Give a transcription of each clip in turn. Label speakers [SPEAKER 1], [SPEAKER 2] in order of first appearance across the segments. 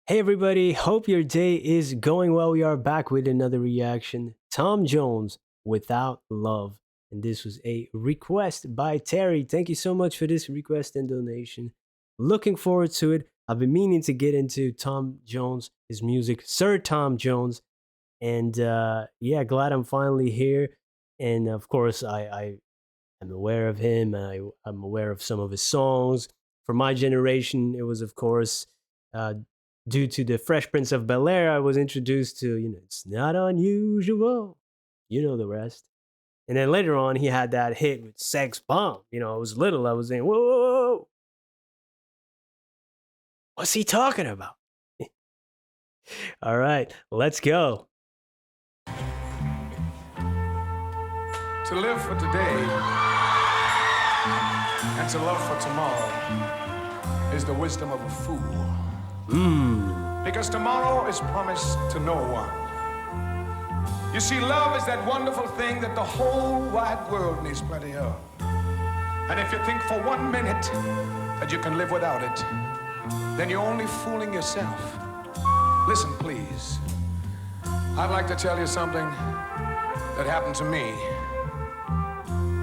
[SPEAKER 1] Hey everybody, hope your day is going well. We are back with another reaction. Tom Jones, Without Love. And this was a request by Terry. Thank you so much for this request and donation. Looking forward to it. I've been meaning to get into Tom Jones, his music, Sir Tom Jones. And yeah, glad I'm finally here. And of course, I am aware of him. I'm aware of some of his songs. For my generation, it was, of course, uh, due to the Fresh Prince of Bel Air, I was introduced to, it's not unusual. You know the rest. And then later on, he had that hit with Sex Bomb. I was little. I was saying, whoa, whoa, whoa, what's he talking about? All right, let's go.
[SPEAKER 2] To live for today and to love for tomorrow is the wisdom of a fool. Because tomorrow is promised to no one. You see, love is that wonderful thing that the whole wide world needs plenty of. And if you think for 1 minute that you can live without it, then you're only fooling yourself. Listen, please. I'd like to tell you something that happened to me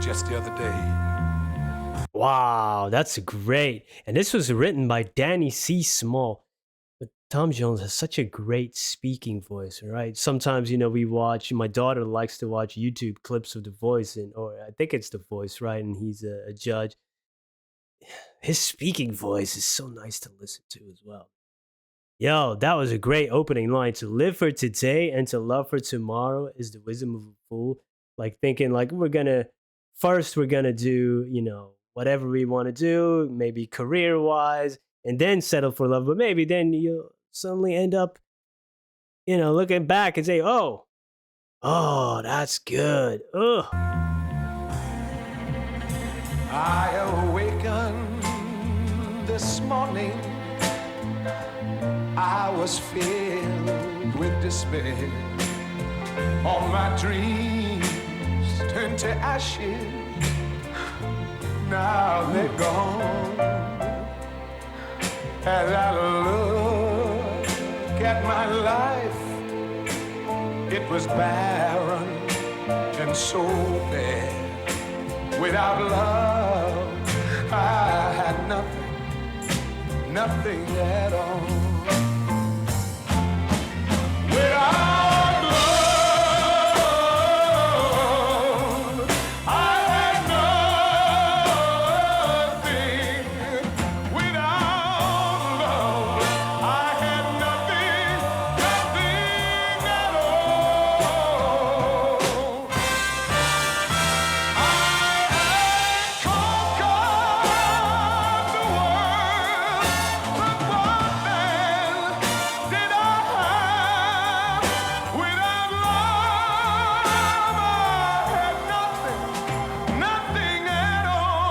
[SPEAKER 2] just the other day.
[SPEAKER 1] Wow, that's great. And this was written by Danny C. Small. But Tom Jones has such a great speaking voice, right? Sometimes, we watch, my daughter likes to watch YouTube clips of The Voice, or I think it's The Voice, right? And he's a judge. His speaking voice is so nice to listen to as well. Yo, that was a great opening line. To live for today and to love for tomorrow is the wisdom of a fool. Like thinking like we're gonna do, whatever we want to do, maybe career wise, and then settle for love. But maybe then you'll suddenly end up, looking back and say, oh, that's good. Ugh.
[SPEAKER 2] I awakened this morning. I was filled with despair. All my dreams turned to ashes. Now they're gone. As I look at my life, it was barren and so bare. Without love, I had nothing at all. Without love, I had nothing. Without love, I had nothing at all. I had conquered the world, but what then did I have? Without love, I had nothing at all.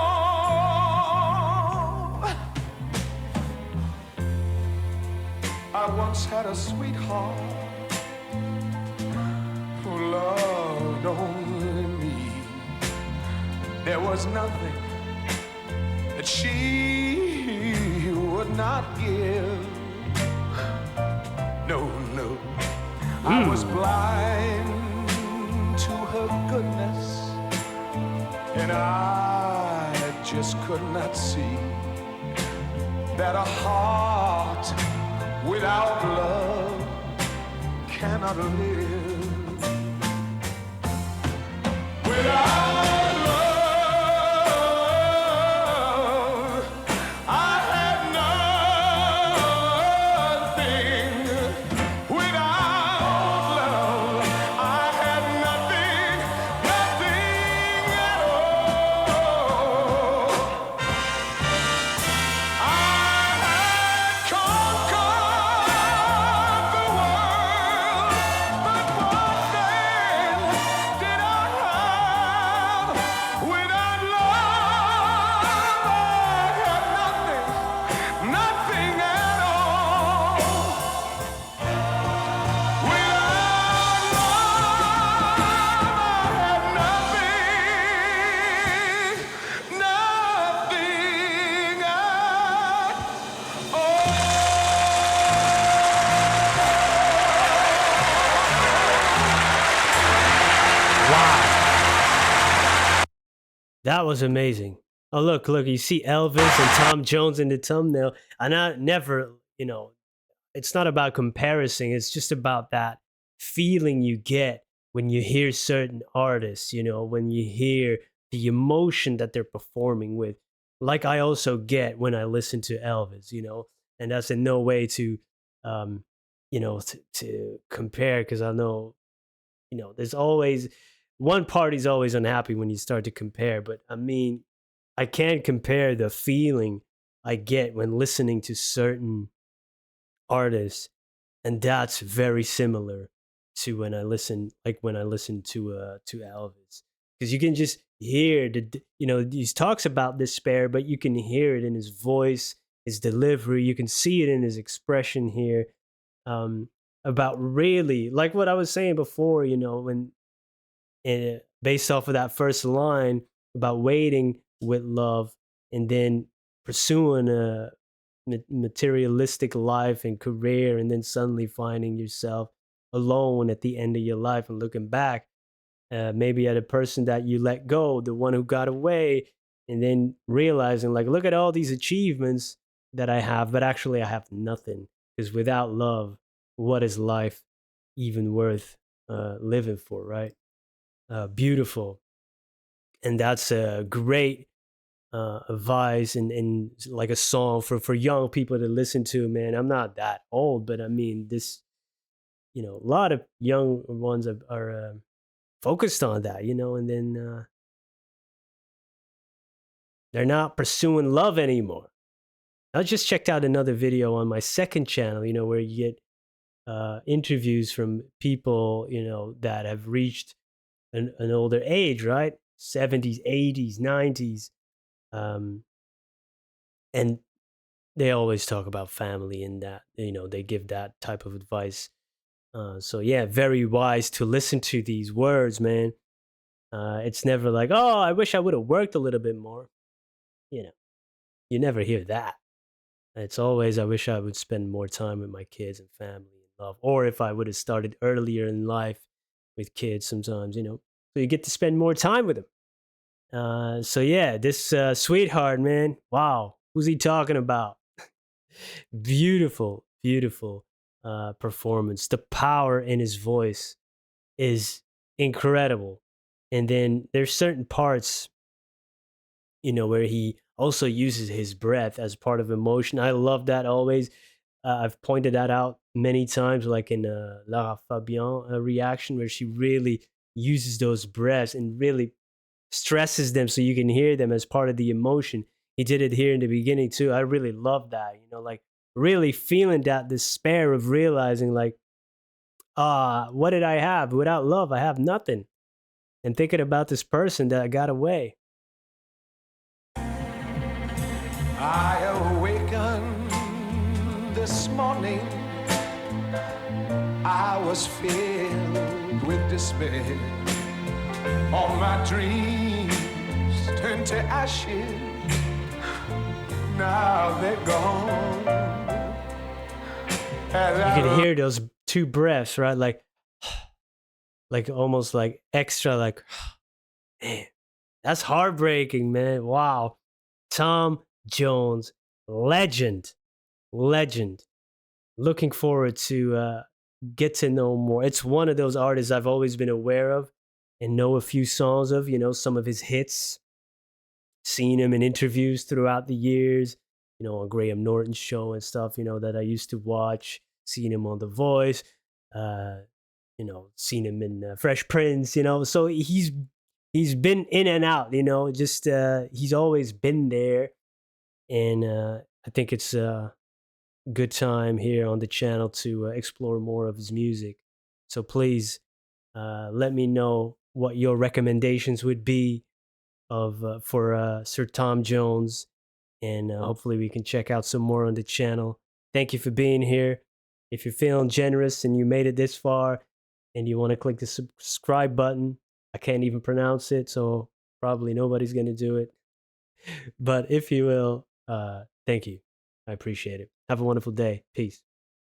[SPEAKER 2] I once had a sweetheart who loved only me. There was nothing that she would not give. No, I was blind to her goodness, and I just could not see that a heart without love cannot live. Without love, I had nothing. Without love, I had nothing at all. I had conquered the world, but what then did I have?
[SPEAKER 1] That was amazing. Oh, look, you see Elvis and Tom Jones in the thumbnail. And I never, it's not about comparison. It's just about that feeling you get when you hear certain artists, when you hear the emotion that they're performing with. Like I also get when I listen to Elvis, and that's in no way to, um, to compare because I know, there's always one party's always unhappy when you start to compare. But I mean, I can't compare the feeling I get when listening to certain artists, and that's very similar to when I listen to Elvis, because you can just hear he talks about despair, but you can hear it in his voice, his delivery. You can see it in his expression here. Um, about really like what I was saying before, when based off of that first line about waiting with love and then pursuing a materialistic life and career, and then suddenly finding yourself alone at the end of your life and looking back, maybe at a person that you let go, the one who got away, and then realizing like, look at all these achievements that I have, but actually I have nothing, because without love, what is life even worth living for, right? Beautiful. And that's a great advice, and like a song for young people to listen to, man. I'm not that old, but I mean, this, a lot of young ones are focused on that, and then they're not pursuing love anymore. I just checked out another video on my second channel, where you get interviews from people, that have reached an older age, right? 70s, 80s, 90s. Um, and they always talk about family, and that, they give that type of advice. So yeah, very wise to listen to these words, man. It's never like, oh, I wish I would have worked a little bit more. You know, you never hear that. It's always, I wish I would spend more time with my kids and family and love, or if I would have started earlier in life with kids. Sometimes, so you get to spend more time with them. So yeah, this sweetheart, man. Wow, who's he talking about? Beautiful, beautiful performance. The power in his voice is incredible. And then there's certain parts, where he also uses his breath as part of emotion. I love that always. I've pointed that out many times, like in Lara Fabian reaction, where she really uses those breaths and really stresses them so you can hear them as part of the emotion. He did it here in the beginning too. I really love that, like really feeling that despair of realizing like, what did I have? Without love, I have nothing. And thinking about this person that got away.
[SPEAKER 2] I awakened this morning. I was filled with despair. All my dreams turned to ashes. Now they're gone.
[SPEAKER 1] You can hear those two breaths, right? Like almost like extra, like, man, that's heartbreaking, man. Wow. Tom Jones, legend. Looking forward to get to know more. It's one of those artists I've always been aware of and know a few songs of, some of his hits. Seen him in interviews throughout the years, on Graham Norton's show and stuff, that I used to watch. Seen him on The Voice, seen him in Fresh Prince, so he's been in and out, just he's always been there. And I think it's a good time here on the channel to explore more of his music. So please let me know what your recommendations would be of for Sir Tom Jones, and hopefully we can check out some more on the channel. Thank you for being here. If you're feeling generous and you made it this far and you want to click the subscribe button, I can't even pronounce it, so probably nobody's going to do it. But if you will, thank you. I appreciate it. Have a wonderful day. Peace.